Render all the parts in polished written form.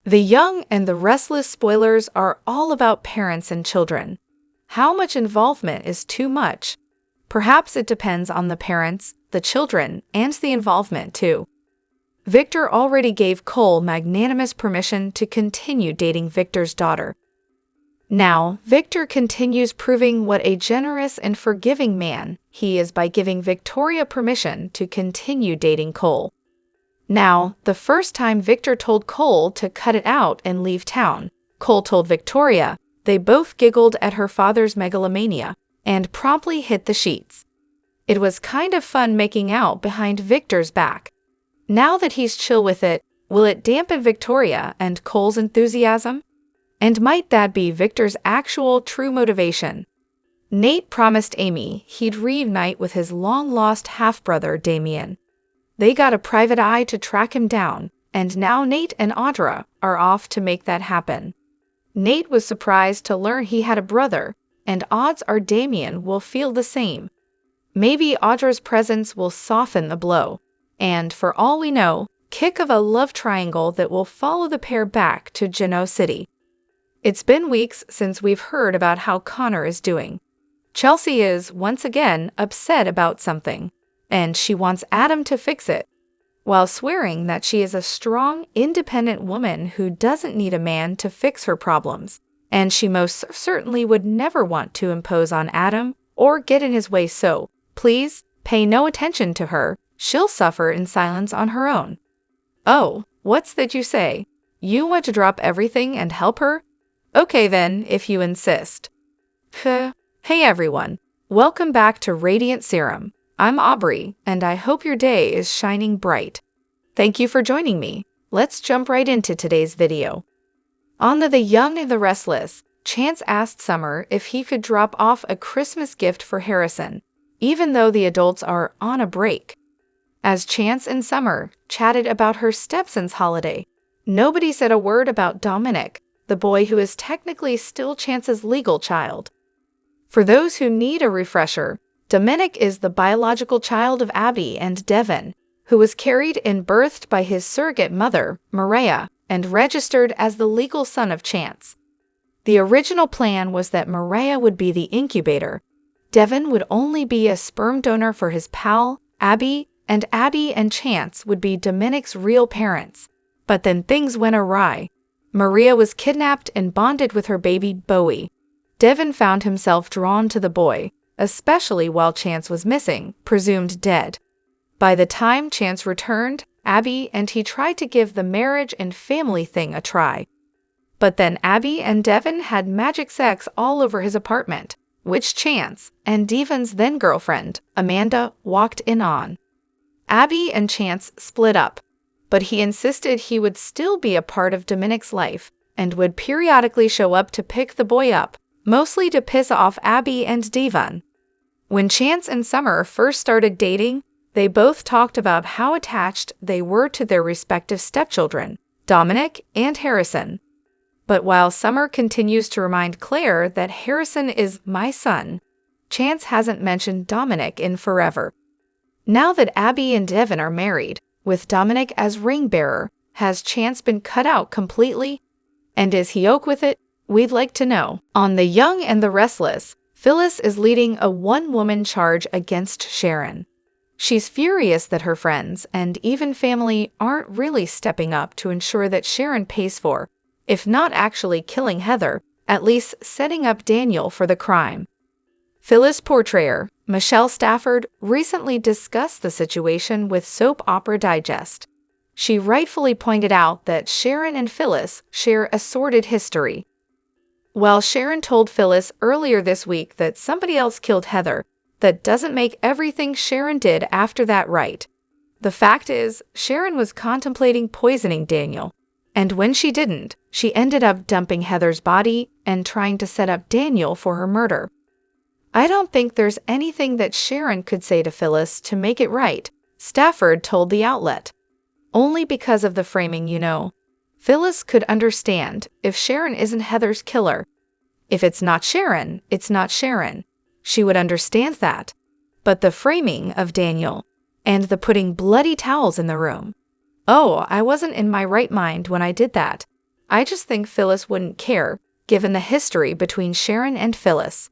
The Young and the Restless spoilers are all about parents and children. How much involvement is too much? Perhaps it depends on the parents, the children, and the involvement too. Victor already gave Cole magnanimous permission to continue dating Victor's daughter. Now, Victor continues proving what a generous and forgiving man he is by giving Victoria permission to continue dating Cole. Now, the first time Victor told Cole to cut it out and leave town, Cole told Victoria. They both giggled at her father's megalomania and promptly hit the sheets. It was kind of fun making out behind Victor's back. Now that he's chill with it, will it dampen Victoria and Cole's enthusiasm? And might that be Victor's actual true motivation? Nate promised Amy he'd reunite with his long-lost half-brother Damien. They got a private eye to track him down, and now Nate and Audra are off to make that happen. Nate was surprised to learn he had a brother, and odds are Damien will feel the same. Maybe Audra's presence will soften the blow, and for all we know, kick of a love triangle that will follow the pair back to Genoa City. It's been weeks since we've heard about how Connor is doing. Chelsea is, once again, upset about something, and she wants Adam to fix it, while swearing that she is a strong, independent woman who doesn't need a man to fix her problems, and she most certainly would never want to impose on Adam or get in his way, so, please, pay no attention to her. She'll suffer in silence on her own. Oh, what's that you say? You want to drop everything and help her? Okay then, if you insist. Hey everyone, welcome back to Radiant Serum. I'm Aubrey, and I hope your day is shining bright. Thank you for joining me. Let's jump right into today's video. On The Young and the Restless, Chance asked Summer if he could drop off a Christmas gift for Harrison, even though the adults are on a break. As Chance and Summer chatted about her stepson's holiday, nobody said a word about Dominic, the boy who is technically still Chance's legal child. For those who need a refresher, Dominic is the biological child of Abby and Devin, who was carried and birthed by his surrogate mother, Maria, and registered as the legal son of Chance. The original plan was that Maria would be the incubator, Devin would only be a sperm donor for his pal, Abby and Chance would be Dominic's real parents. But then things went awry. Maria was kidnapped and bonded with her baby Bowie. Devin found himself drawn to the boy, especially while Chance was missing, presumed dead. By the time Chance returned, Abby and he tried to give the marriage and family thing a try. But then Abby and Devin had magic sex all over his apartment, which Chance and Devin's then-girlfriend, Amanda, walked in on. Abby and Chance split up, but he insisted he would still be a part of Dominic's life and would periodically show up to pick the boy up, mostly to piss off Abby and Devin. When Chance and Summer first started dating, they both talked about how attached they were to their respective stepchildren, Dominic and Harrison. But while Summer continues to remind Claire that Harrison is my son, Chance hasn't mentioned Dominic in forever. Now that Abby and Devin are married, with Dominic as ring bearer, has Chance been cut out completely? And is he okay with it? We'd like to know. On The Young and the Restless, Phyllis is leading a one-woman charge against Sharon. She's furious that her friends and even family aren't really stepping up to ensure that Sharon pays for, if not actually killing Heather, at least setting up Daniel for the crime. Phyllis portrayer Michelle Stafford recently discussed the situation with Soap Opera Digest. She rightfully pointed out that Sharon and Phyllis share a sordid history. While Sharon told Phyllis earlier this week that somebody else killed Heather, that doesn't make everything Sharon did after that right. The fact is, Sharon was contemplating poisoning Daniel, and when she didn't, she ended up dumping Heather's body and trying to set up Daniel for her murder. I don't think there's anything that Sharon could say to Phyllis to make it right, Stafford told the outlet. Only because of the framing, you know. Phyllis could understand if Sharon isn't Heather's killer. If it's not Sharon, it's not Sharon. She would understand that. But the framing of Daniel, and the putting bloody towels in the room. Oh, I wasn't in my right mind when I did that. I just think Phyllis wouldn't care, given the history between Sharon and Phyllis.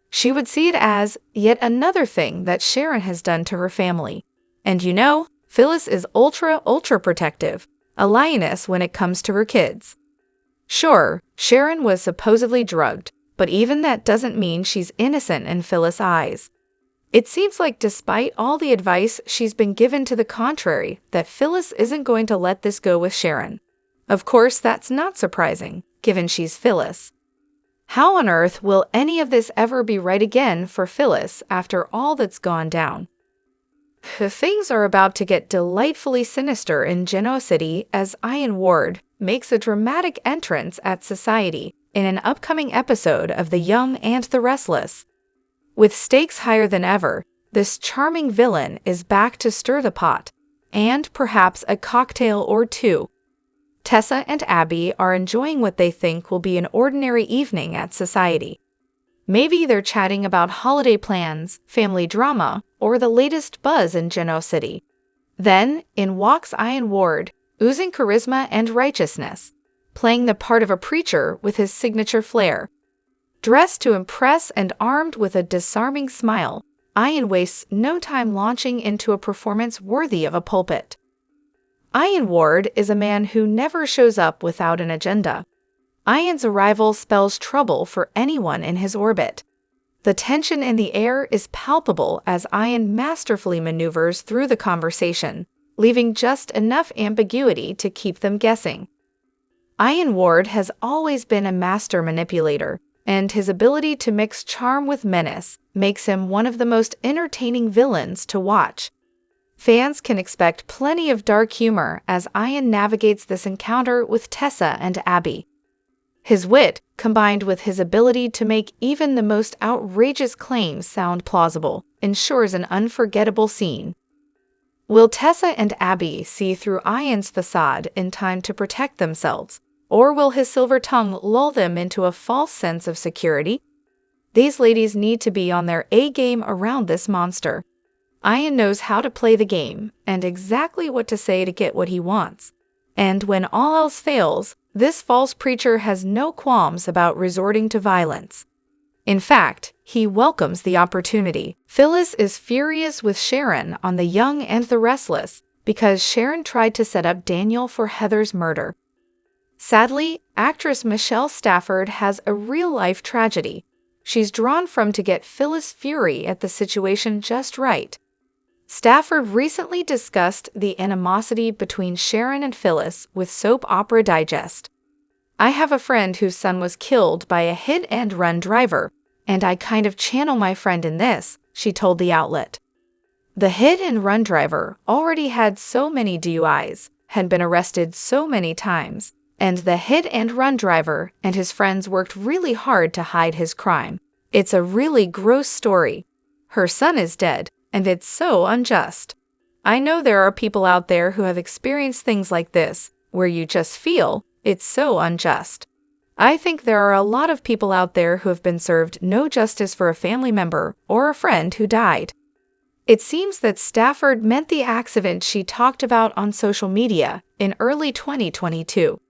She would see it as yet another thing that Sharon has done to her family. And Phyllis is ultra protective, a lioness when it comes to her kids. Sure, Sharon was supposedly drugged, but even that doesn't mean she's innocent in Phyllis' eyes. It seems like despite all the advice she's been given to the contrary, that Phyllis isn't going to let this go with Sharon. Of course, that's not surprising, given she's Phyllis. How on earth will any of this ever be right again for Phyllis after all that's gone down? Things are about to get delightfully sinister in Genoa City as Ian Ward makes a dramatic entrance at society in an upcoming episode of The Young and the Restless. With stakes higher than ever, this charming villain is back to stir the pot, and perhaps a cocktail or two. Tessa and Abby are enjoying what they think will be an ordinary evening at society. Maybe they're chatting about holiday plans, family drama, or the latest buzz in Genoa City. Then, in walks Ian Ward, oozing charisma and righteousness, playing the part of a preacher with his signature flair. Dressed to impress and armed with a disarming smile, Ian wastes no time launching into a performance worthy of a pulpit. Ian Ward is a man who never shows up without an agenda. Ian's arrival spells trouble for anyone in his orbit. The tension in the air is palpable as Ian masterfully maneuvers through the conversation, leaving just enough ambiguity to keep them guessing. Ian Ward has always been a master manipulator, and his ability to mix charm with menace makes him one of the most entertaining villains to watch. Fans can expect plenty of dark humor as Ian navigates this encounter with Tessa and Abby. His wit, combined with his ability to make even the most outrageous claims sound plausible, ensures an unforgettable scene. Will Tessa and Abby see through Ian's facade in time to protect themselves, or will his silver tongue lull them into a false sense of security? These ladies need to be on their A-game around this monster. Ian knows how to play the game and exactly what to say to get what he wants. And when all else fails, this false preacher has no qualms about resorting to violence. In fact, he welcomes the opportunity. Phyllis is furious with Sharon on The Young and the Restless because Sharon tried to set up Daniel for Heather's murder. Sadly, actress Michelle Stafford has a real-life tragedy she's drawn from to get Phyllis' fury at the situation just right. Stafford recently discussed the animosity between Sharon and Phyllis with Soap Opera Digest. "I have a friend whose son was killed by a hit-and-run driver, and I kind of channel my friend in this," she told the outlet. The hit-and-run driver already had so many DUIs, had been arrested so many times, and the hit-and-run driver and his friends worked really hard to hide his crime. It's a really gross story. Her son is dead, and it's so unjust. I know there are people out there who have experienced things like this, where you just feel it's so unjust. I think there are a lot of people out there who have been served no justice for a family member or a friend who died. It seems that Stafford meant the accident she talked about on social media in early 2022.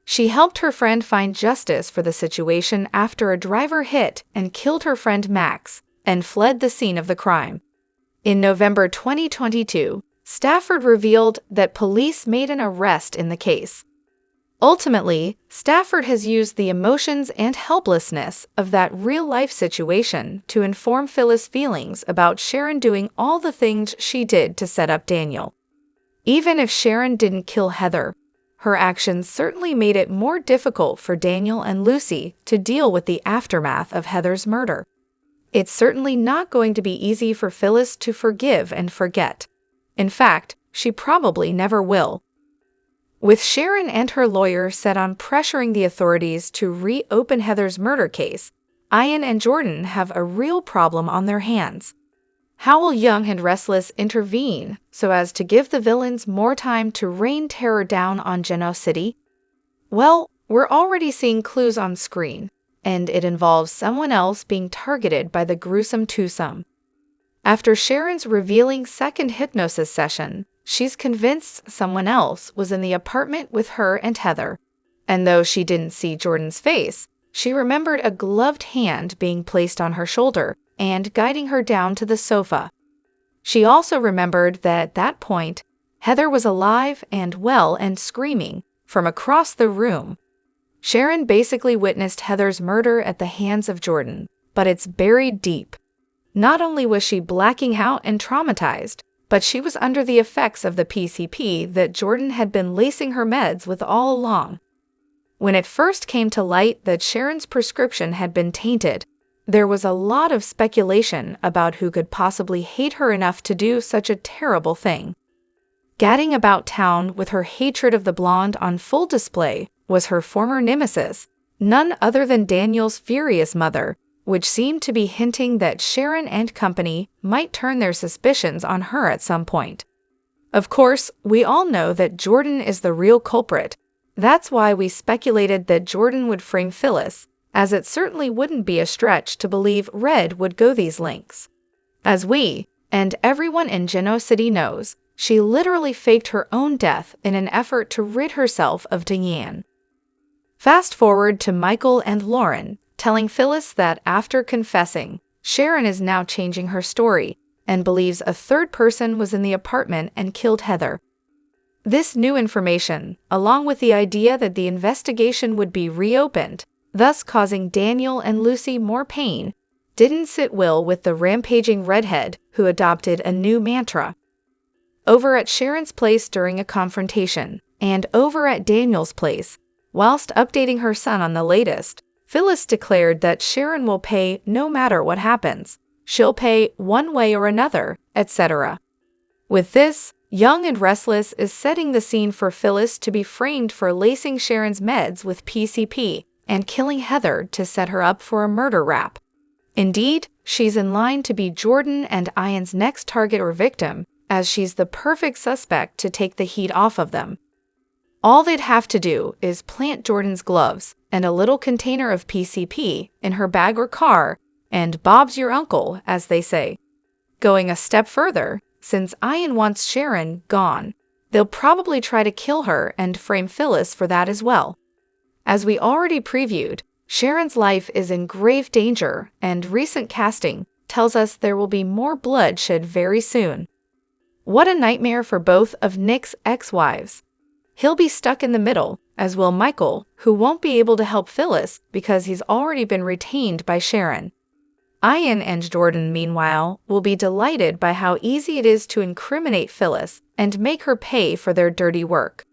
She helped her friend find justice for the situation after a driver hit and killed her friend Max and fled the scene of the crime. In November 2022, Stafford revealed that police made an arrest in the case. Ultimately, Stafford has used the emotions and helplessness of that real-life situation to inform Phyllis' feelings about Sharon doing all the things she did to set up Daniel. Even if Sharon didn't kill Heather, her actions certainly made it more difficult for Daniel and Lucy to deal with the aftermath of Heather's murder. It's certainly not going to be easy for Phyllis to forgive and forget. In fact, she probably never will. With Sharon and her lawyer set on pressuring the authorities to reopen Heather's murder case, Ian and Jordan have a real problem on their hands. How will Young and Restless intervene so as to give the villains more time to rain terror down on Genoa City? Well, we're already seeing clues on screen, and it involves someone else being targeted by the gruesome twosome. After Sharon's revealing second hypnosis session, she's convinced someone else was in the apartment with her and Heather. And though she didn't see Jordan's face, she remembered a gloved hand being placed on her shoulder and guiding her down to the sofa. She also remembered that at that point, Heather was alive and well and screaming from across the room. Sharon basically witnessed Heather's murder at the hands of Jordan, but it's buried deep. Not only was she blacking out and traumatized, but she was under the effects of the PCP that Jordan had been lacing her meds with all along. When it first came to light that Sharon's prescription had been tainted, there was a lot of speculation about who could possibly hate her enough to do such a terrible thing. Gadding about town with her hatred of the blonde on full display was her former nemesis, none other than Daniel's furious mother, which seemed to be hinting that Sharon and company might turn their suspicions on her at some point. Of course, we all know that Jordan is the real culprit. That's why we speculated that Jordan would frame Phyllis, as it certainly wouldn't be a stretch to believe Red would go these lengths. As we, and everyone in Genoa City knows, she literally faked her own death in an effort to rid herself of Diane. Fast forward to Michael and Lauren, telling Phyllis that after confessing, Sharon is now changing her story and believes a third person was in the apartment and killed Heather. This new information, along with the idea that the investigation would be reopened, thus causing Daniel and Lucy more pain, didn't sit well with the rampaging redhead who adopted a new mantra. Over at Sharon's place during a confrontation, and over at Daniel's place, whilst updating her son on the latest, Phyllis declared that Sharon will pay no matter what happens. She'll pay one way or another, etc. With this, Young and Restless is setting the scene for Phyllis to be framed for lacing Sharon's meds with PCP and killing Heather to set her up for a murder rap. Indeed, she's in line to be Jordan and Ian's next target or victim, as she's the perfect suspect to take the heat off of them. All they'd have to do is plant Jordan's gloves and a little container of PCP in her bag or car, and Bob's your uncle, as they say. Going a step further, since Ian wants Sharon gone, they'll probably try to kill her and frame Phyllis for that as well. As we already previewed, Sharon's life is in grave danger, and recent casting tells us there will be more blood shed very soon. What a nightmare for both of Nick's ex-wives. He'll be stuck in the middle, as will Michael, who won't be able to help Phyllis because he's already been retained by Sharon. Ian and Jordan, meanwhile, will be delighted by how easy it is to incriminate Phyllis and make her pay for their dirty work.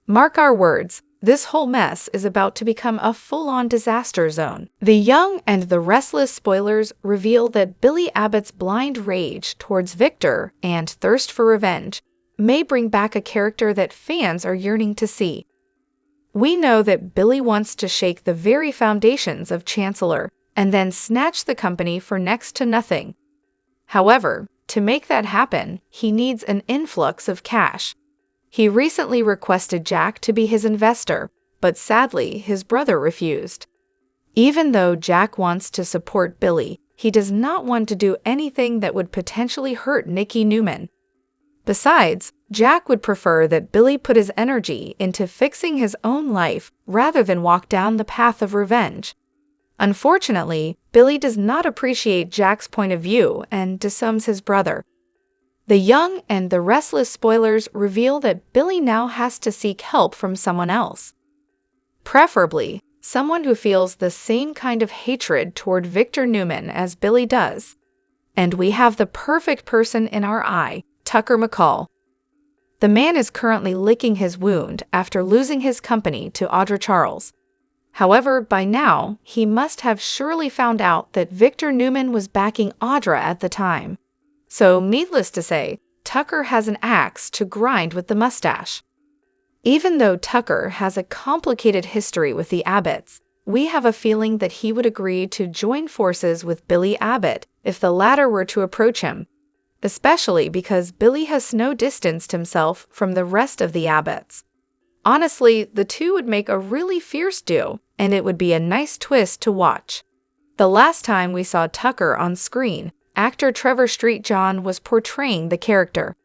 Mark our words, this whole mess is about to become a full-on disaster zone. The Young and the Restless spoilers reveal that Billy Abbott's blind rage towards Victor and thirst for revenge may bring back a character that fans are yearning to see. We know that Billy wants to shake the very foundations of Chancellor and then snatch the company for next to nothing. However, to make that happen, he needs an influx of cash. He recently requested Jack to be his investor, but sadly, his brother refused. Even though Jack wants to support Billy, he does not want to do anything that would potentially hurt Nicky Newman. Besides, Jack would prefer that Billy put his energy into fixing his own life rather than walk down the path of revenge. Unfortunately, Billy does not appreciate Jack's point of view and disowns his brother. The Young and the Restless spoilers reveal that Billy now has to seek help from someone else. Preferably, someone who feels the same kind of hatred toward Victor Newman as Billy does. And we have the perfect person in our eye, Tucker McCall. The man is currently licking his wound after losing his company to Audra Charles. However, by now, he must have surely found out that Victor Newman was backing Audra at the time. So, needless to say, Tucker has an axe to grind with the mustache. Even though Tucker has a complicated history with the Abbotts, we have a feeling that he would agree to join forces with Billy Abbott if the latter were to approach him, especially because Billy has snow-distanced himself from the rest of the Abbotts. Honestly, the two would make a really fierce duo, and it would be a nice twist to watch. The last time we saw Tucker on screen, actor Trevor Street John was portraying the character.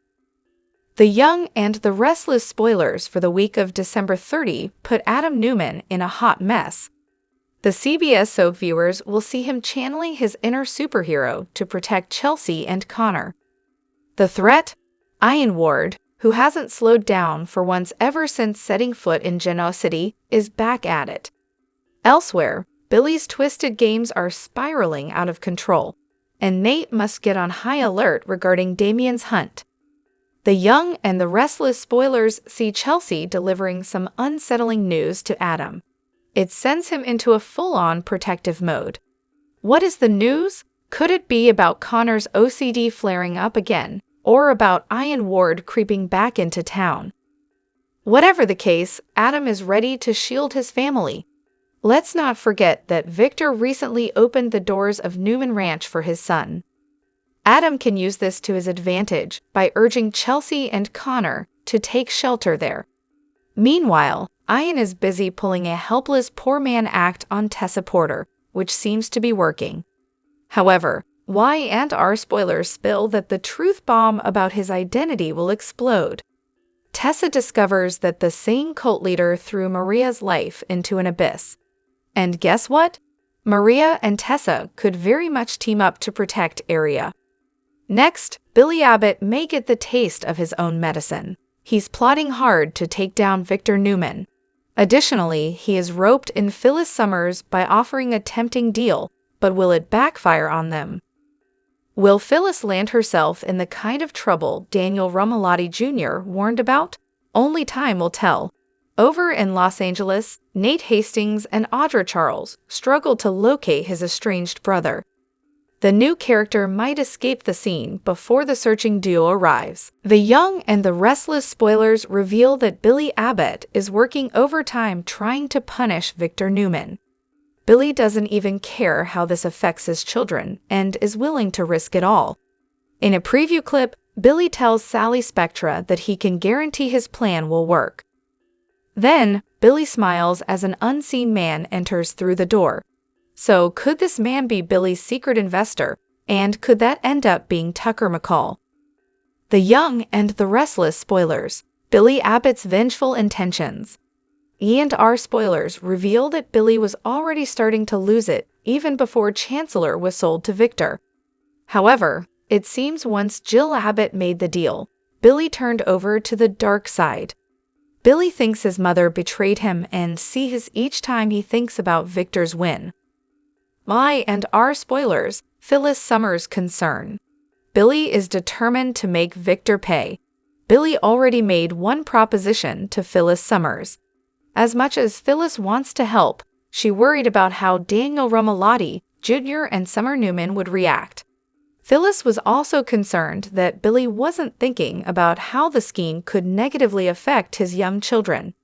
The Young and the Restless spoilers for the week of December 30 put Adam Newman in a hot mess. The CBS soap viewers will see him channeling his inner superhero to protect Chelsea and Connor. The threat? Ian Ward, who hasn't slowed down for once ever since setting foot in Genoa City, is back at it. Elsewhere, Billy's twisted games are spiraling out of control, and Nate must get on high alert regarding Damien's hunt. The Young and the Restless spoilers see Chelsea delivering some unsettling news to Adam. It sends him into a full-on protective mode. What is the news? Could it be about Connor's OCD flaring up again, or about Ian Ward creeping back into town? Whatever the case, Adam is ready to shield his family. Let's not forget that Victor recently opened the doors of Newman Ranch for his son. Adam can use this to his advantage by urging Chelsea and Connor to take shelter there. Meanwhile, Ian is busy pulling a helpless poor man act on Tessa Porter, which seems to be working. However, Y&R spoilers spill that the truth bomb about his identity will explode. Tessa discovers that the same cult leader threw Maria's life into an abyss. And guess what? Maria and Tessa could very much team up to protect Area. Next, Billy Abbott may get the taste of his own medicine. He's plotting hard to take down Victor Newman. Additionally, he is roped in Phyllis Summers by offering a tempting deal, but will it backfire on them? Will Phyllis land herself in the kind of trouble Daniel Romalotti Jr. warned about? Only time will tell. Over in Los Angeles, Nate Hastings and Audra Charles struggle to locate his estranged brother. The new character might escape the scene before the searching duo arrives. The Young and the Restless spoilers reveal that Billy Abbott is working overtime trying to punish Victor Newman. Billy doesn't even care how this affects his children and is willing to risk it all. In a preview clip, Billy tells Sally Spectra that he can guarantee his plan will work. Then, Billy smiles as an unseen man enters through the door. So, could this man be Billy's secret investor, and could that end up being Tucker McCall? The Young and the Restless spoilers, Billy Abbott's vengeful intentions. E&R spoilers reveal that Billy was already starting to lose it even before Chancellor was sold to Victor. However, it seems once Jill Abbott made the deal, Billy turned over to the dark side. Billy thinks his mother betrayed him and sees each time he thinks about Victor's win. Y&R spoilers, Phyllis Summers' concern. Billy is determined to make Victor pay. Billy already made one proposition to Phyllis Summers. As much as Phyllis wants to help, she worried about how Daniel Romalotti Jr. and Summer Newman would react. Phyllis was also concerned that Billy wasn't thinking about how the scheme could negatively affect his young children.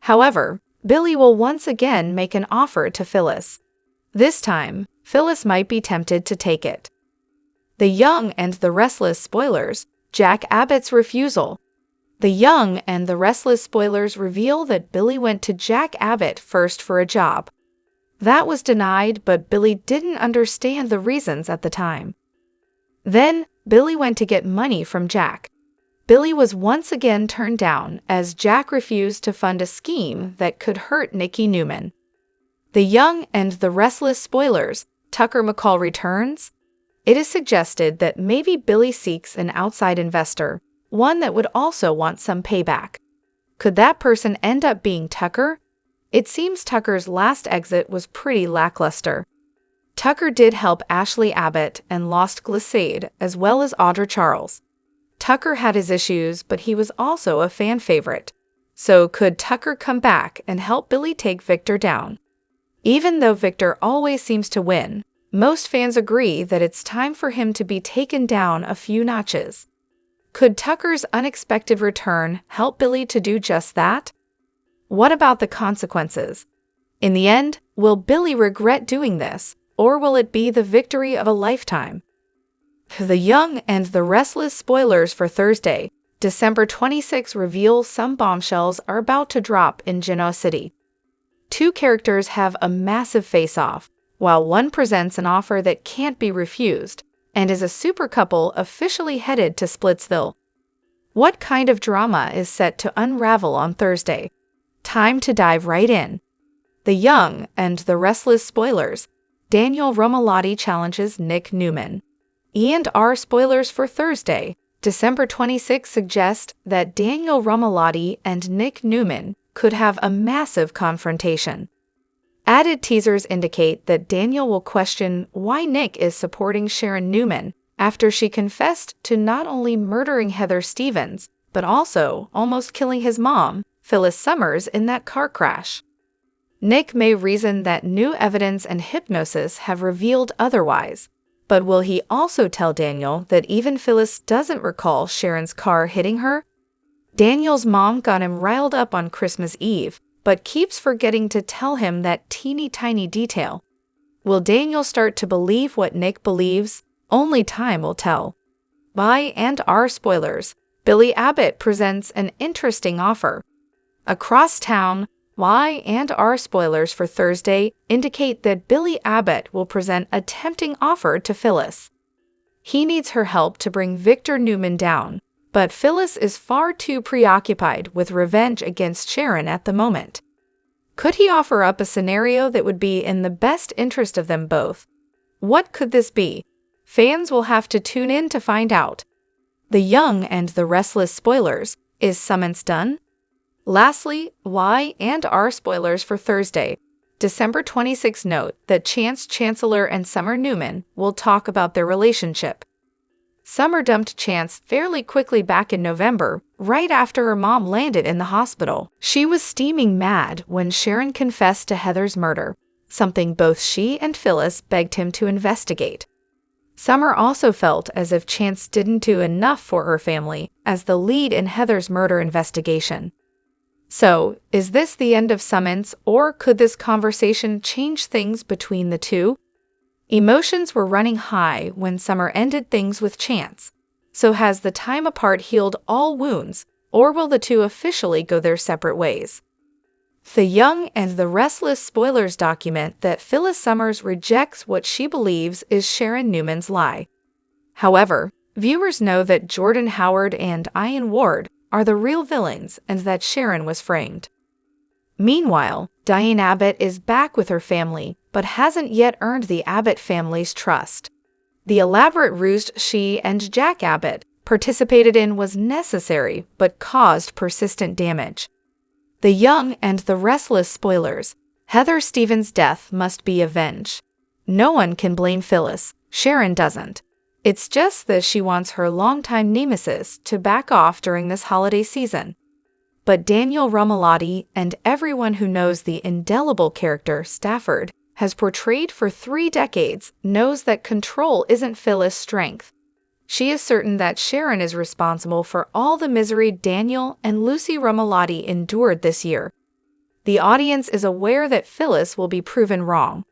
However, Billy will once again make an offer to Phyllis. This time, Phyllis might be tempted to take it. The Young and the Restless spoilers, Jack Abbott's refusal. The Young and the Restless spoilers reveal that Billy went to Jack Abbott first for a job. That was denied, but Billy didn't understand the reasons at the time. Then, Billy went to get money from Jack. Billy was once again turned down as Jack refused to fund a scheme that could hurt Nikki Newman. The Young and the Restless spoilers, Tucker McCall returns. It is suggested that maybe Billy seeks an outside investor, one that would also want some payback. Could that person end up being Tucker? It seems Tucker's last exit was pretty lackluster. Tucker did help Ashley Abbott and lost Glissade as well as Audra Charles. Tucker had his issues, but he was also a fan favorite. So could Tucker come back and help Billy take Victor down? Even though Victor always seems to win, most fans agree that it's time for him to be taken down a few notches. Could Tucker's unexpected return help Billy to do just that? What about the consequences? In the end, will Billy regret doing this, or will it be the victory of a lifetime? The Young and the Restless spoilers for Thursday, December 26 reveal some bombshells are about to drop in Genoa City. Two characters have a massive face-off, while one presents an offer that can't be refused, and is a super couple officially headed to Splitsville. What kind of drama is set to unravel on Thursday? Time to dive right in. The Young and the Restless spoilers. Daniel Romalotti challenges Nick Newman. E&R spoilers for Thursday, December 26, suggest that Daniel Romalotti and Nick Newman could have a massive confrontation. Added teasers indicate that Daniel will question why Nick is supporting Sharon Newman after she confessed to not only murdering Heather Stevens, but also almost killing his mom, Phyllis Summers, in that car crash. Nick may reason that new evidence and hypnosis have revealed otherwise, but will he also tell Daniel that even Phyllis doesn't recall Sharon's car hitting her? Daniel's mom got him riled up on Christmas Eve, but keeps forgetting to tell him that teeny tiny detail. Will Daniel start to believe what Nick believes? Only time will tell. By and R spoilers, Billy Abbott presents an interesting offer. Across town, Y and R spoilers for Thursday indicate that Billy Abbott will present a tempting offer to Phyllis. He needs her help to bring Victor Newman down, but Phyllis is far too preoccupied with revenge against Sharon at the moment. Could he offer up a scenario that would be in the best interest of them both? What could this be? Fans will have to tune in to find out. The Young and the Restless spoilers. Is summons done? Lastly, Y and R spoilers for Thursday, December 26. Note that Chance Chancellor and Summer Newman will talk about their relationship. Summer dumped Chance fairly quickly back in November, right after her mom landed in the hospital. She was steaming mad when Sharon confessed to Heather's murder, something both she and Phyllis begged him to investigate. Summer also felt as if Chance didn't do enough for her family as the lead in Heather's murder investigation. So, is this the end of summons, or could this conversation change things between the two? Emotions were running high when Summer ended things with Chance. So has the time apart healed all wounds, or will the two officially go their separate ways? The Young and the Restless spoilers document that Phyllis Summers rejects what she believes is Sharon Newman's lie. However, viewers know that Jordan Howard and Ian Ward are the real villains and that Sharon was framed. Meanwhile, Diane Abbott is back with her family, but hasn't yet earned the Abbott family's trust. The elaborate ruse she and Jack Abbott participated in was necessary but caused persistent damage. The Young and the Restless spoilers. Heather Stevens' death must be avenged. No one can blame Phyllis. Sharon doesn't. It's just that she wants her longtime nemesis to back off during this holiday season. But Daniel Romalotti and everyone who knows the indelible character Stafford has portrayed for 3 decades knows that control isn't Phyllis' strength. She is certain that Sharon is responsible for all the misery Daniel and Lucy Romalotti endured this year. The audience is aware that Phyllis will be proven wrong,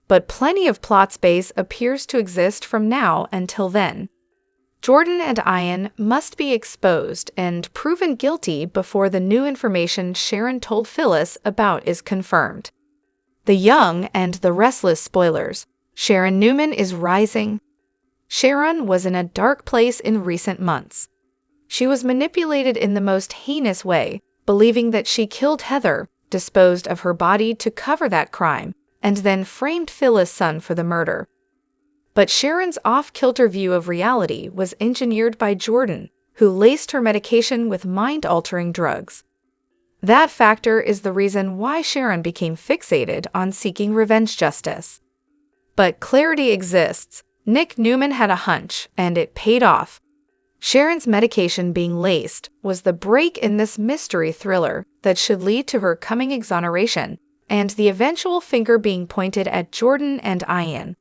but plenty of plot space appears to exist from now until then. Jordan and Ian must be exposed and proven guilty before the new information Sharon told Phyllis about is confirmed. The Young and the Restless spoilers. Sharon Newman is rising. Sharon was in a dark place in recent months. She was manipulated in the most heinous way, believing that she killed Heather, disposed of her body to cover that crime, and then framed Phyllis' son for the murder. But Sharon's off-kilter view of reality was engineered by Jordan, who laced her medication with mind-altering drugs. That factor is the reason why Sharon became fixated on seeking revenge justice. But clarity exists. Nick Newman had a hunch, and it paid off. Sharon's medication being laced was the break in this mystery thriller that should lead to her coming exoneration, and the eventual finger being pointed at Jordan and Ian.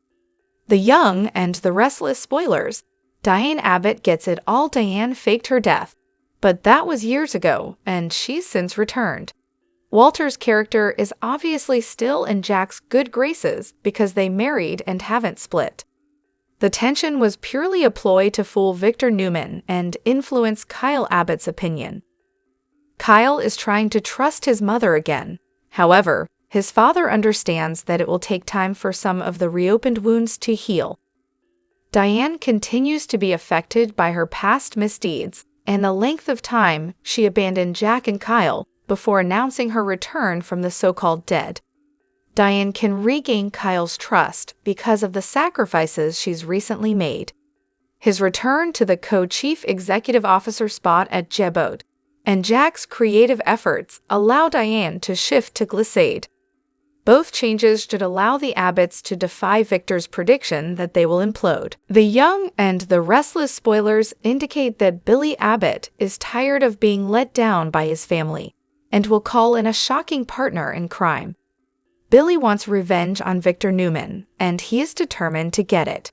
The Young and the Restless spoilers. Diane Abbott gets it all. Diane faked her death, but that was years ago, and she's since returned. Walter's character is obviously still in Jack's good graces because they married and haven't split. The tension was purely a ploy to fool Victor Newman and influence Kyle Abbott's opinion. Kyle is trying to trust his mother again. However, his father understands that it will take time for some of the reopened wounds to heal. Diane continues to be affected by her past misdeeds and the length of time she abandoned Jack and Kyle before announcing her return from the so-called dead. Diane can regain Kyle's trust because of the sacrifices she's recently made. His return to the co-chief executive officer spot at Jebot, and Jack's creative efforts allow Diane to shift to Glissade. Both changes should allow the Abbotts to defy Victor's prediction that they will implode. The Young and the Restless spoilers indicate that Billy Abbott is tired of being let down by his family and will call in a shocking partner in crime. Billy wants revenge on Victor Newman, and he is determined to get it.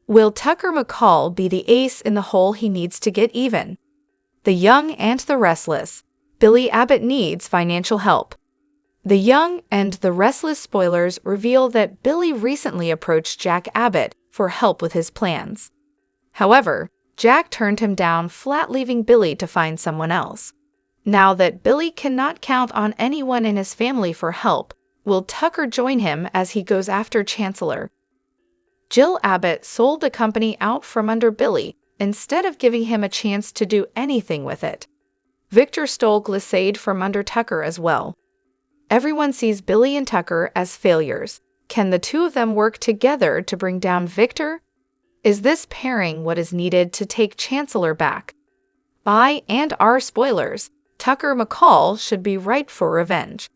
Will Tucker McCall be the ace in the hole he needs to get even? The Young and the Restless. Billy Abbott needs financial help. The Young and the Restless spoilers reveal that Billy recently approached Jack Abbott for help with his plans. However, Jack turned him down flat, leaving Billy to find someone else. Now that Billy cannot count on anyone in his family for help, will Tucker join him as he goes after Chancellor? Jill Abbott sold the company out from under Billy instead of giving him a chance to do anything with it. Victor stole Glissade from under Tucker as well. Everyone sees Billy and Tucker as failures. Can the two of them work together to bring down Victor? Is this pairing what is needed to take Chancellor back? I and our spoilers, Tucker McCall should be ripe for revenge.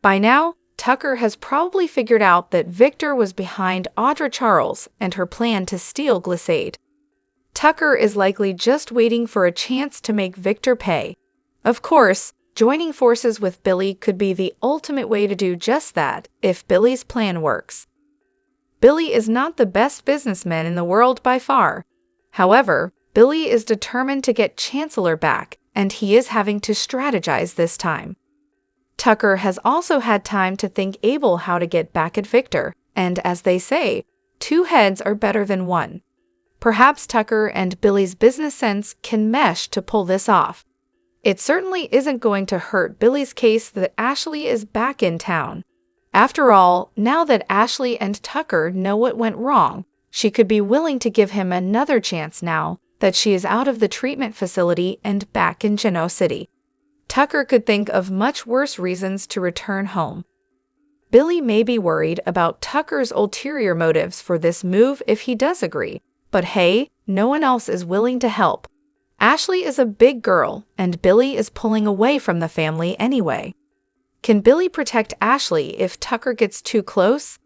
By now, Tucker has probably figured out that Victor was behind Audra Charles and her plan to steal Glissade. Tucker is likely just waiting for a chance to make Victor pay. Of course, joining forces with Billy could be the ultimate way to do just that if Billy's plan works. Billy is not the best businessman in the world by far. However, Billy is determined to get Chancellor back, and he is having to strategize this time. Tucker has also had time to think able how to get back at Victor, and as they say, two heads are better than one. Perhaps Tucker and Billy's business sense can mesh to pull this off. It certainly isn't going to hurt Billy's case that Ashley is back in town. After all, now that Ashley and Tucker know what went wrong, she could be willing to give him another chance now that she is out of the treatment facility and back in Genoa City. Tucker could think of much worse reasons to return home. Billy may be worried about Tucker's ulterior motives for this move if he does agree, but hey, no one else is willing to help. Ashley is a big girl, and Billy is pulling away from the family anyway. Can Billy protect Ashley if Tucker gets too close?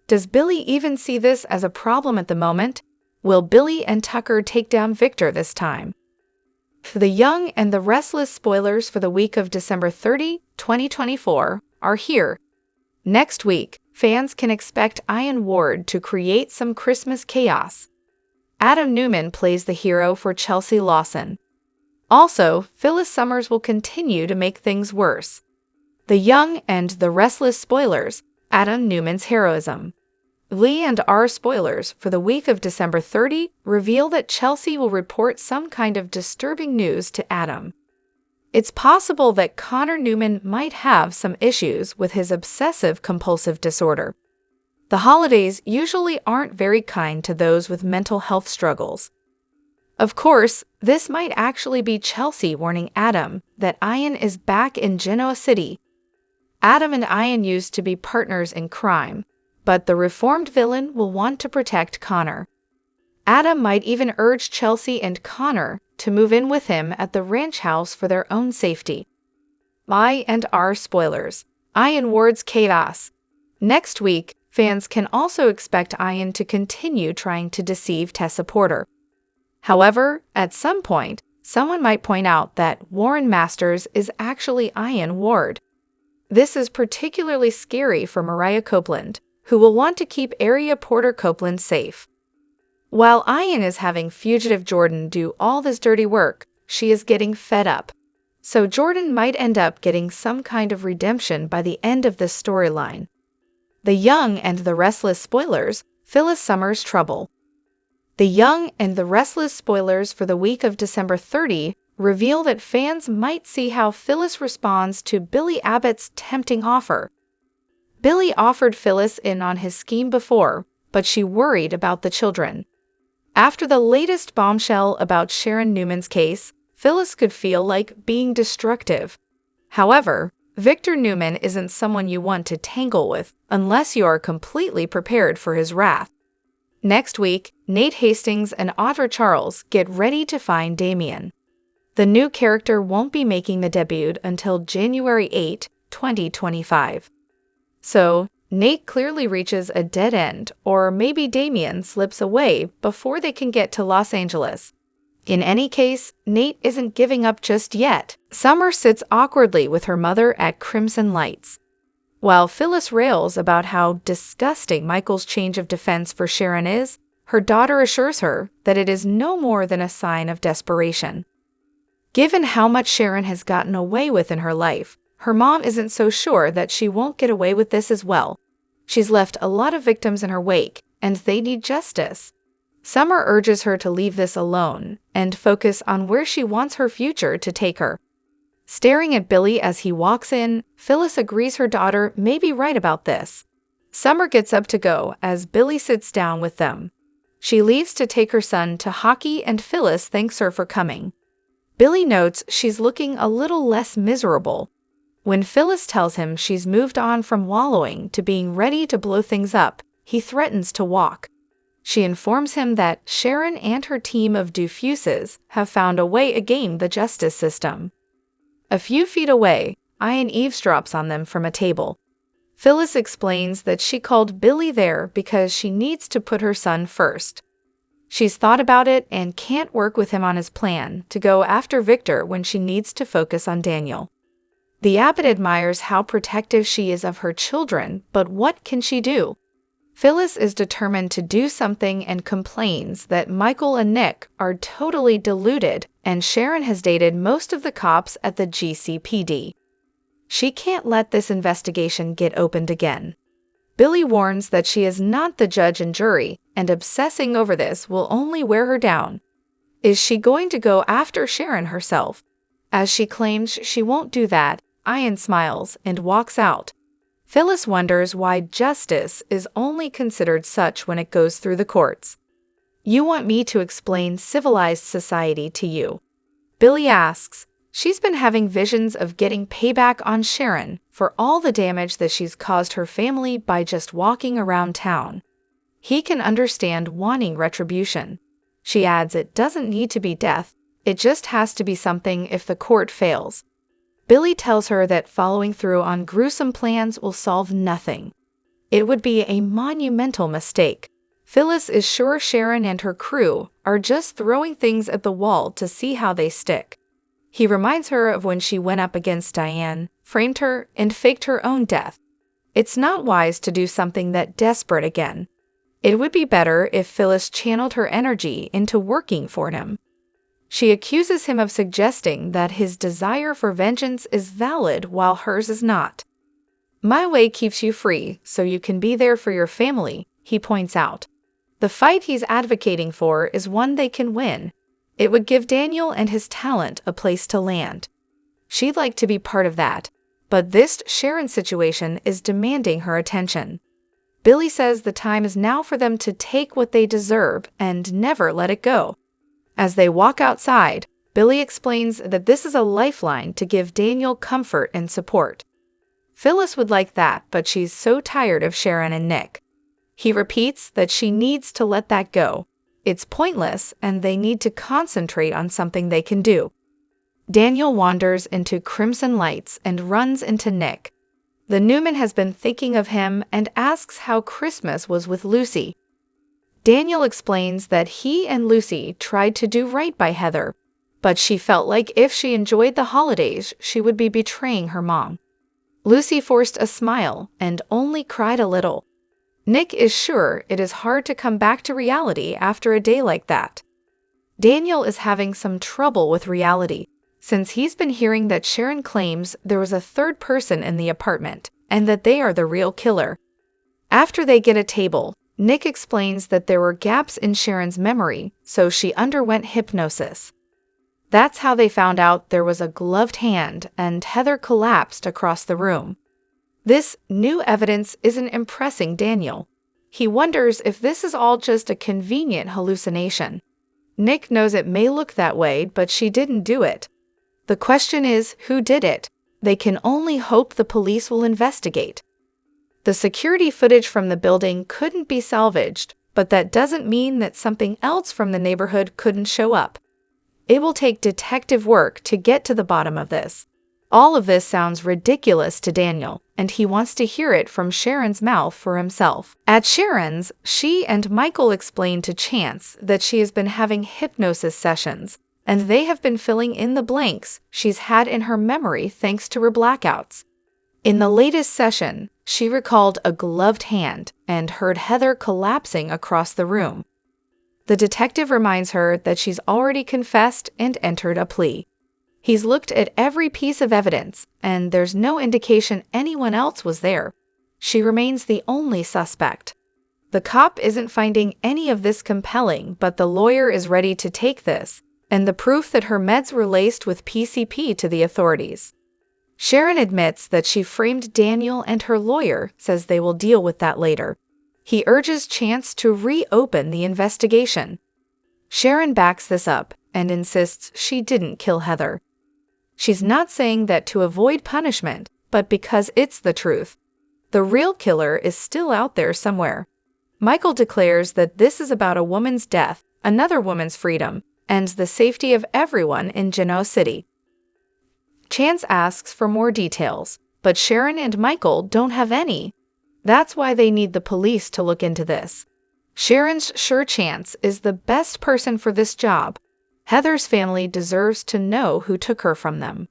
Does Billy even see this as a problem at the moment? Will Billy and Tucker take down Victor this time? The Young and the Restless spoilers for the week of December 30, 2024 are here. Next week, fans can expect Ian Ward to create some Christmas chaos. Adam Newman plays the hero for Chelsea Lawson. Also, Phyllis Summers will continue to make things worse. The Young and the Restless spoilers, Adam Newman's heroism. Lee and R spoilers for the week of December 30 reveal that Chelsea will report some kind of disturbing news to Adam. It's possible that Connor Newman might have some issues with his obsessive-compulsive disorder. The holidays usually aren't very kind to those with mental health struggles. Of course, this might actually be Chelsea warning Adam that Ian is back in Genoa City. Adam and Ian used to be partners in crime, but the reformed villain will want to protect Connor. Adam might even urge Chelsea and Connor to move in with him at the ranch house for their own safety. I and R spoilers, Ian Ward's chaos. Next week, fans can also expect Ian to continue trying to deceive Tessa Porter. However, at some point, someone might point out that Warren Masters is actually Ian Ward. This is particularly scary for Mariah Copeland, who will want to keep area Porter Copeland safe. While Ian is having fugitive Jordan do all this dirty work, she is getting fed up. So Jordan might end up getting some kind of redemption by the end of this storyline. The Young and the Restless spoilers, Phyllis Summers' trouble. The Young and the Restless spoilers for the week of December 30 reveal that fans might see how Phyllis responds to Billy Abbott's tempting offer. Billy offered Phyllis in on his scheme before, but she worried about the children. After the latest bombshell about Sharon Newman's case, Phyllis could feel like being destructive. However, Victor Newman isn't someone you want to tangle with unless you are completely prepared for his wrath. Next week, Nate Hastings and Audra Charles get ready to find Damien. The new character won't be making the debut until January 8, 2025. So, Nate clearly reaches a dead end, or maybe Damien slips away before they can get to Los Angeles. In any case, Nate isn't giving up just yet. Summer sits awkwardly with her mother at Crimson Lights. While Phyllis rails about how disgusting Michael's change of defense for Sharon is, her daughter assures her that it is no more than a sign of desperation. Given how much Sharon has gotten away with in her life, her mom isn't so sure that she won't get away with this as well. She's left a lot of victims in her wake, and they need justice. Summer urges her to leave this alone and focus on where she wants her future to take her. Staring at Billy as he walks in, Phyllis agrees her daughter may be right about this. Summer gets up to go as Billy sits down with them. She leaves to take her son to hockey and Phyllis thanks her for coming. Billy notes she's looking a little less miserable. When Phyllis tells him she's moved on from wallowing to being ready to blow things up, he threatens to walk. She informs him that Sharon and her team of doofuses have found a way against the justice system. A few feet away, Ian eavesdrops on them from a table. Phyllis explains that she called Billy there because she needs to put her son first. She's thought about it and can't work with him on his plan to go after Victor when she needs to focus on Daniel. The abbot admires how protective she is of her children, but what can she do? Phyllis is determined to do something and complains that Michael and Nick are totally deluded and Sharon has dated most of the cops at the GCPD. She can't let this investigation get opened again. Billy warns that she is not the judge and jury, and obsessing over this will only wear her down. Is she going to go after Sharon herself? As she claims she won't do that, Ian smiles and walks out. Phyllis wonders why justice is only considered such when it goes through the courts. "You want me to explain civilized society to you?" Billy asks. She's been having visions of getting payback on Sharon for all the damage that she's caused her family by just walking around town. He can understand wanting retribution. She adds it doesn't need to be death, it just has to be something if the court fails. Billy tells her that following through on gruesome plans will solve nothing. It would be a monumental mistake. Phyllis is sure Sharon and her crew are just throwing things at the wall to see how they stick. He reminds her of when she went up against Diane, framed her, and faked her own death. It's not wise to do something that desperate again. It would be better if Phyllis channeled her energy into working for him. She accuses him of suggesting that his desire for vengeance is valid while hers is not. "My way keeps you free, so you can be there for your family," he points out. The fight he's advocating for is one they can win. It would give Daniel and his talent a place to land. She'd like to be part of that, but this Sharon situation is demanding her attention. Billy says the time is now for them to take what they deserve and never let it go. As they walk outside, Billy explains that this is a lifeline to give Daniel comfort and support. Phyllis would like that, but she's so tired of Sharon and Nick. He repeats that she needs to let that go. It's pointless, and they need to concentrate on something they can do. Daniel wanders into Crimson Lights and runs into Nick. The Newman has been thinking of him and asks how Christmas was with Lucy. Daniel explains that he and Lucy tried to do right by Heather, but she felt like if she enjoyed the holidays, she would be betraying her mom. Lucy forced a smile and only cried a little. Nick is sure it is hard to come back to reality after a day like that. Daniel is having some trouble with reality, since he's been hearing that Sharon claims there was a third person in the apartment and that they are the real killer. After they get a table, Nick explains that there were gaps in Sharon's memory, so she underwent hypnosis. That's how they found out there was a gloved hand and Heather collapsed across the room. This new evidence isn't impressing Daniel. He wonders if this is all just a convenient hallucination. Nick knows it may look that way, but she didn't do it. The question is, who did it? They can only hope the police will investigate. The security footage from the building couldn't be salvaged, but that doesn't mean that something else from the neighborhood couldn't show up. It will take detective work to get to the bottom of this. All of this sounds ridiculous to Daniel, and he wants to hear it from Sharon's mouth for himself. At Sharon's, she and Michael explain to Chance that she has been having hypnosis sessions, and they have been filling in the blanks she's had in her memory thanks to her blackouts. In the latest session, she recalled a gloved hand and heard Heather collapsing across the room. The detective reminds her that she's already confessed and entered a plea. He's looked at every piece of evidence, and there's no indication anyone else was there. She remains the only suspect. The cop isn't finding any of this compelling, but the lawyer is ready to take this, and the proof that her meds were laced with PCP to the authorities. Sharon admits that she framed Daniel, and her lawyer says they will deal with that later. He urges Chance to reopen the investigation. Sharon backs this up and insists she didn't kill Heather. She's not saying that to avoid punishment, but because it's the truth. The real killer is still out there somewhere. Michael declares that this is about a woman's death, another woman's freedom, and the safety of everyone in Genoa City. Chance asks for more details, but Sharon and Michael don't have any. That's why they need the police to look into this. Sharon's sure Chance is the best person for this job. Heather's family deserves to know who took her from them.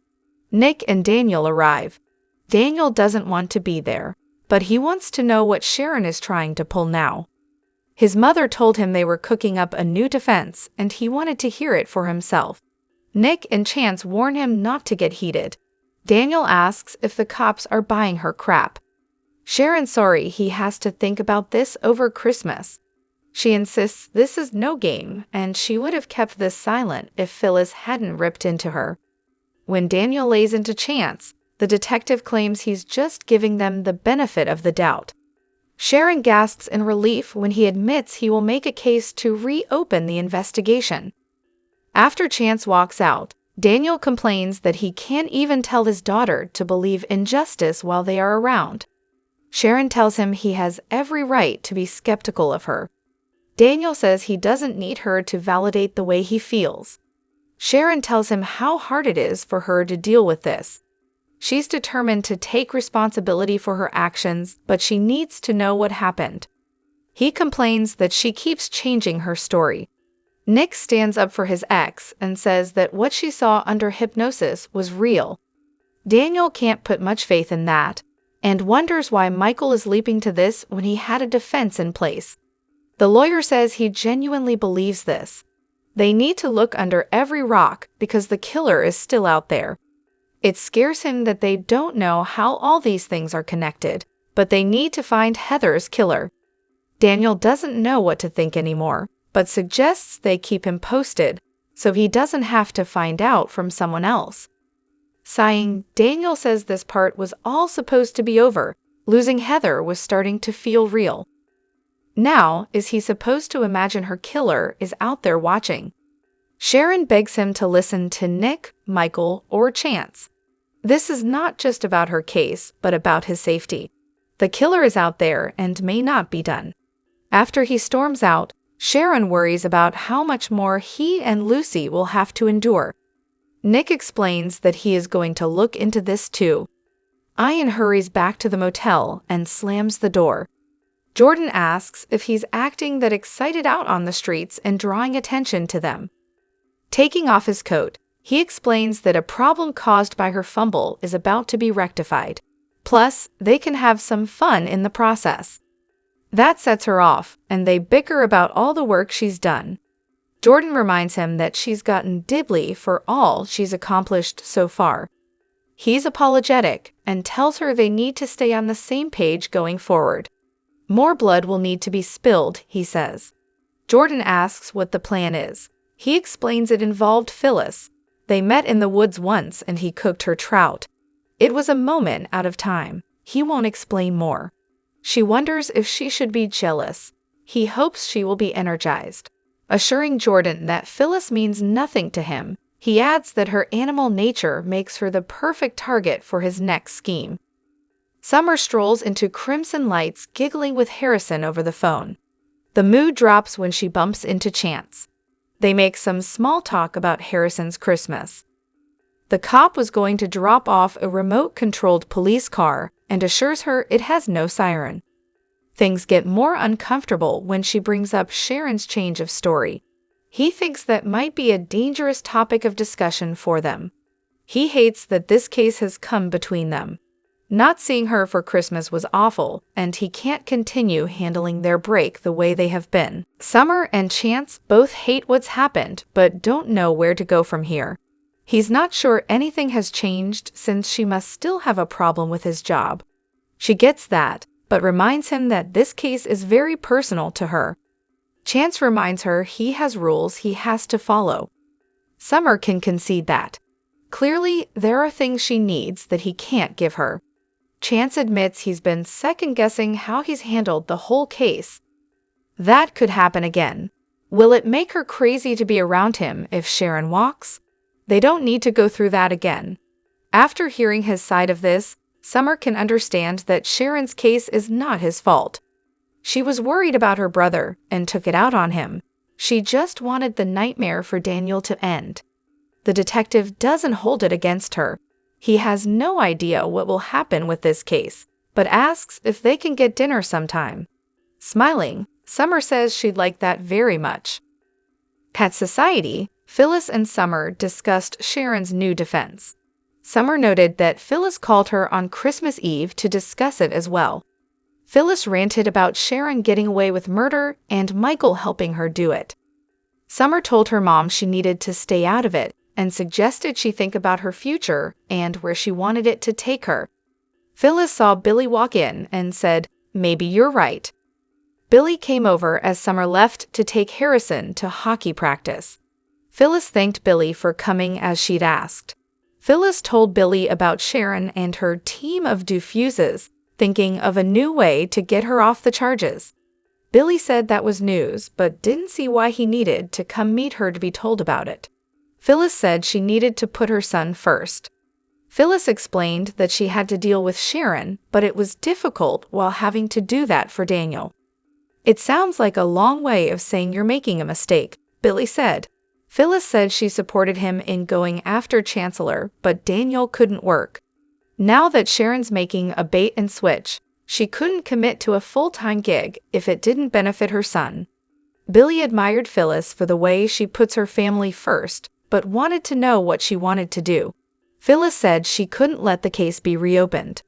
Nick and Daniel arrive. Daniel doesn't want to be there, but he wants to know what Sharon is trying to pull now. His mother told him they were cooking up a new defense, and he wanted to hear it for himself. Nick and Chance warn him not to get heated. Daniel asks if the cops are buying her crap. Sharon's sorry he has to think about this over Christmas. She insists this is no game, and she would have kept this silent if Phyllis hadn't ripped into her. When Daniel lays into Chance, the detective claims he's just giving them the benefit of the doubt. Sharon gasps in relief when he admits he will make a case to reopen the investigation. After Chance walks out, Daniel complains that he can't even tell his daughter to believe in justice while they are around. Sharon tells him he has every right to be skeptical of her. Daniel says he doesn't need her to validate the way he feels. Sharon tells him how hard it is for her to deal with this. She's determined to take responsibility for her actions, but she needs to know what happened. He complains that she keeps changing her story. Nick stands up for his ex and says that what she saw under hypnosis was real. Daniel can't put much faith in that, and wonders why Michael is leaping to this when he had a defense in place. The lawyer says he genuinely believes this. They need to look under every rock because the killer is still out there. It scares him that they don't know how all these things are connected, but they need to find Heather's killer. Daniel doesn't know what to think anymore, but suggests they keep him posted so he doesn't have to find out from someone else. Sighing, Daniel says this part was all supposed to be over. Losing Heather was starting to feel real. Now, is he supposed to imagine her killer is out there watching? Sharon begs him to listen to Nick, Michael, or Chance. This is not just about her case, but about his safety. The killer is out there and may not be done. After he storms out, Sharon worries about how much more he and Lucy will have to endure. Nick explains that he is going to look into this too. Ian hurries back to the motel and slams the door. Jordan asks if he's acting that excited out on the streets and drawing attention to them. Taking off his coat, he explains that a problem caused by her fumble is about to be rectified. Plus, they can have some fun in the process. That sets her off, and they bicker about all the work she's done. Jordan reminds him that she's gotten diddly for all she's accomplished so far. He's apologetic and tells her they need to stay on the same page going forward. More blood will need to be spilled, he says. Jordan asks what the plan is. He explains it involved Phyllis. They met in the woods once and he cooked her trout. It was a moment out of time. He won't explain more. She wonders if she should be jealous. He hopes she will be energized. Assuring Jordan that Phyllis means nothing to him, he adds that her animal nature makes her the perfect target for his next scheme. Summer strolls into Crimson Lights, giggling with Harrison over the phone. The mood drops when she bumps into Chance. They make some small talk about Harrison's Christmas. The cop was going to drop off a remote-controlled police car and assures her it has no siren. Things get more uncomfortable when she brings up Sharon's change of story. He thinks that might be a dangerous topic of discussion for them. He hates that this case has come between them. Not seeing her for Christmas was awful, and he can't continue handling their break the way they have been. Summer and Chance both hate what's happened, but don't know where to go from here. He's not sure anything has changed since she must still have a problem with his job. She gets that, but reminds him that this case is very personal to her. Chance reminds her he has rules he has to follow. Summer can concede that. Clearly, there are things she needs that he can't give her. Chance admits he's been second-guessing how he's handled the whole case. That could happen again. Will it make her crazy to be around him if Sharon walks? They don't need to go through that again. After hearing his side of this, Summer can understand that Sharon's case is not his fault. She was worried about her brother and took it out on him. She just wanted the nightmare for Daniel to end. The detective doesn't hold it against her. He has no idea what will happen with this case, but asks if they can get dinner sometime. Smiling, Summer says she'd like that very much. At Society, Phyllis and Summer discussed Sharon's new defense. Summer noted that Phyllis called her on Christmas Eve to discuss it as well. Phyllis ranted about Sharon getting away with murder and Michael helping her do it. Summer told her mom she needed to stay out of it and suggested she think about her future and where she wanted it to take her. Phyllis saw Billy walk in and said, "Maybe you're right." Billy came over as Summer left to take Harrison to hockey practice. Phyllis thanked Billy for coming as she'd asked. Phyllis told Billy about Sharon and her team of doofuses, thinking of a new way to get her off the charges. Billy said that was news, but didn't see why he needed to come meet her to be told about it. Phyllis said she needed to put her son first. Phyllis explained that she had to deal with Sharon, but it was difficult while having to do that for Daniel. "It sounds like a long way of saying you're making a mistake," Billy said. Phyllis said she supported him in going after Chancellor, but Daniel couldn't work. Now that Sharon's making a bait and switch, she couldn't commit to a full-time gig if it didn't benefit her son. Billy admired Phyllis for the way she puts her family first, but wanted to know what she wanted to do. Phyllis said she couldn't let the case be reopened.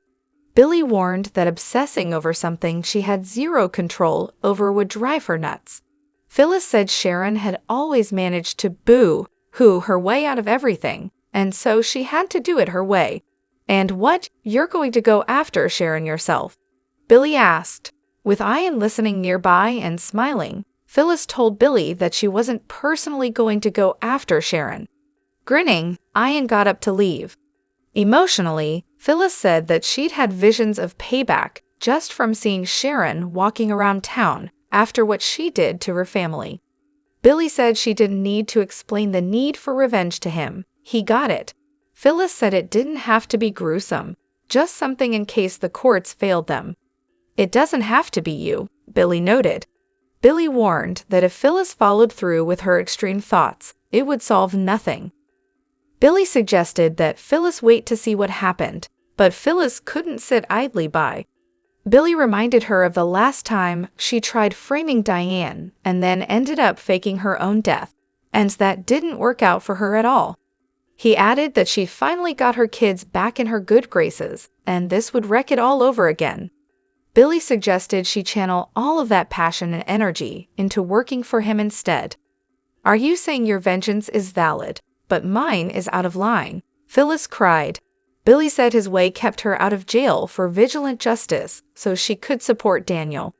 Billy warned that obsessing over something she had zero control over would drive her nuts. Phyllis said Sharon had always managed to boo-hoo her way out of everything, and so she had to do it her way. "And what, you're going to go after Sharon yourself?" Billy asked. With Ian listening nearby and smiling, Phyllis told Billy that she wasn't personally going to go after Sharon. Grinning, Ian got up to leave. Emotionally, Phyllis said that she'd had visions of payback just from seeing Sharon walking around town after what she did to her family. Billy said she didn't need to explain the need for revenge to him. He got it. Phyllis said it didn't have to be gruesome, just something in case the courts failed them. "It doesn't have to be you," Billy noted. Billy warned that if Phyllis followed through with her extreme thoughts, it would solve nothing. Billy suggested that Phyllis wait to see what happened, but Phyllis couldn't sit idly by. Billy reminded her of the last time she tried framing Diane and then ended up faking her own death, and that didn't work out for her at all. He added that she finally got her kids back in her good graces, and this would wreck it all over again. Billy suggested she channel all of that passion and energy into working for him instead. "Are you saying your vengeance is valid, but mine is out of line?" Phyllis cried. Billy said his way kept her out of jail for vigilant justice so she could support Daniel.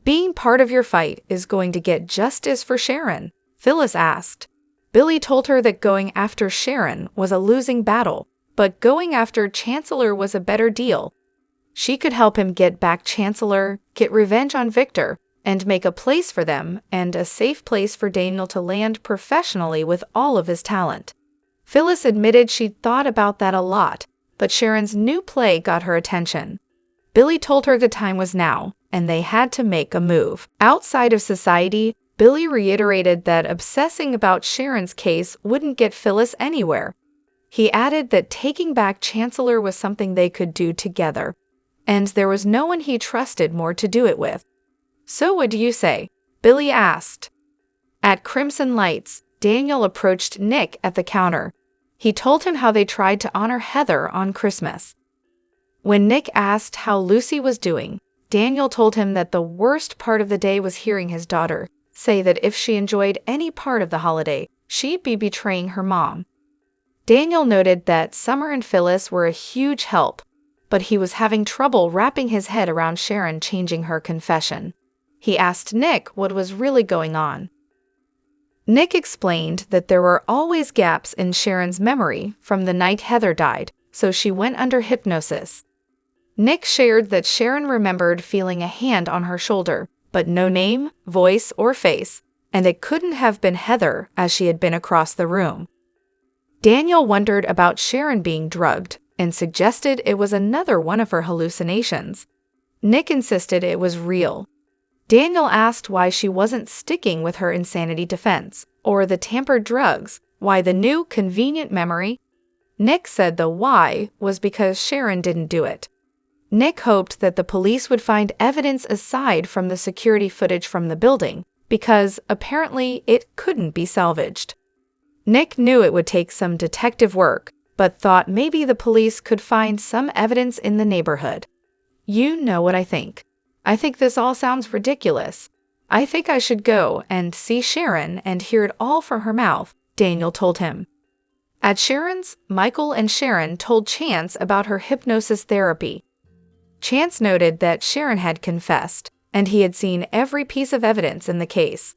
"Being part of your fight is going to get justice for Sharon?" Phyllis asked. Billy told her that going after Sharon was a losing battle, but going after Chancellor was a better deal. She could help him get back Chancellor, get revenge on Victor, and make a place for them and a safe place for Daniel to land professionally with all of his talent. Phyllis admitted she'd thought about that a lot, but Sharon's new play got her attention. Billy told her the time was now, and they had to make a move. Outside of society, Billy reiterated that obsessing about Sharon's case wouldn't get Phyllis anywhere. He added that taking back Chancellor was something they could do together, and there was no one he trusted more to do it with. "So what do you say?" Billy asked. At Crimson Lights, Daniel approached Nick at the counter. He told him how they tried to honor Heather on Christmas. When Nick asked how Lucy was doing, Daniel told him that the worst part of the day was hearing his daughter say that if she enjoyed any part of the holiday, she'd be betraying her mom. Daniel noted that Summer and Phyllis were a huge help, but he was having trouble wrapping his head around Sharon changing her confession. He asked Nick what was really going on. Nick explained that there were always gaps in Sharon's memory from the night Heather died, so she went under hypnosis. Nick shared that Sharon remembered feeling a hand on her shoulder, but no name, voice, or face, and it couldn't have been Heather as she had been across the room. Daniel wondered about Sharon being drugged and suggested it was another one of her hallucinations. Nick insisted it was real. Daniel asked why she wasn't sticking with her insanity defense, or the tampered drugs, why the new convenient memory. Nick said the why was because Sharon didn't do it. Nick hoped that the police would find evidence aside from the security footage from the building, because apparently it couldn't be salvaged. Nick knew it would take some detective work, but thought maybe the police could find some evidence in the neighborhood. "You know what I think. I think this all sounds ridiculous. I think I should go and see Sharon and hear it all from her mouth," Daniel told him. At Sharon's, Michael and Sharon told Chance about her hypnosis therapy. Chance noted that Sharon had confessed, and he had seen every piece of evidence in the case.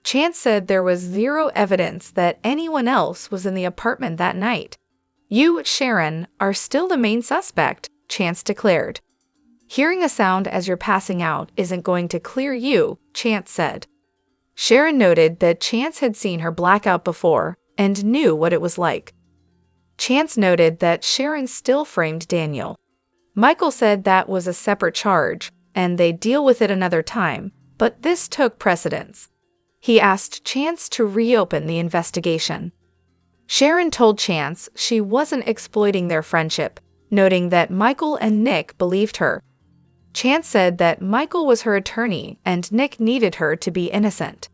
Chance said there was zero evidence that anyone else was in the apartment that night. "You, Sharon, are still the main suspect," Chance declared. "Hearing a sound as you're passing out isn't going to clear you," Chance said. Sharon noted that Chance had seen her blackout before and knew what it was like. Chance noted that Sharon still framed Daniel. Michael said that was a separate charge, and they'd deal with it another time, but this took precedence. He asked Chance to reopen the investigation. Sharon told Chance she wasn't exploiting their friendship, noting that Michael and Nick believed her. Chance said that Michael was her attorney and Nick needed her to be innocent.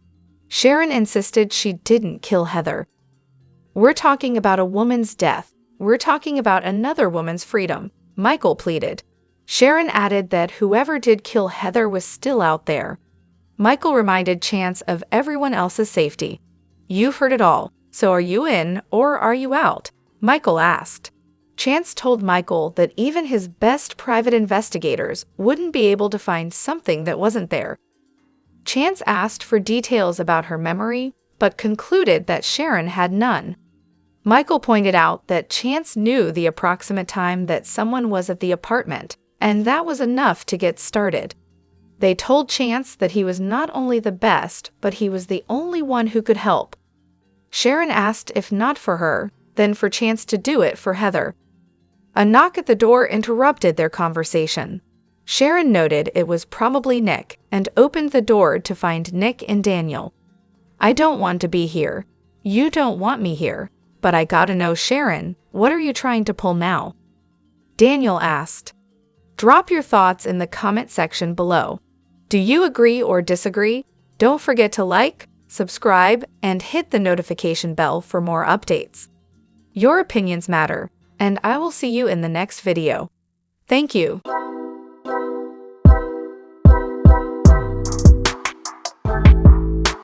Sharon insisted she didn't kill Heather. "We're talking about a woman's death. We're talking about another woman's freedom," Michael pleaded. Sharon added that whoever did kill Heather was still out there. Michael reminded Chance of everyone else's safety. "You've heard it all, so are you in or are you out?" Michael asked. Chance told Michael that even his best private investigators wouldn't be able to find something that wasn't there. Chance asked for details about her memory, but concluded that Sharon had none. Michael pointed out that Chance knew the approximate time that someone was at the apartment, and that was enough to get started. They told Chance that he was not only the best, but he was the only one who could help. Sharon asked if not for her, then for Chance to do it for Heather. A knock at the door interrupted their conversation. Sharon noted it was probably Nick and opened the door to find Nick and Daniel. "I don't want to be here. You don't want me here. But I gotta know, Sharon, what are you trying to pull now?" Daniel asked. Drop your thoughts in the comment section below. Do you agree or disagree? Don't forget to like, subscribe, and hit the notification bell for more updates. Your opinions matter, and I will see you in the next video. Thank you.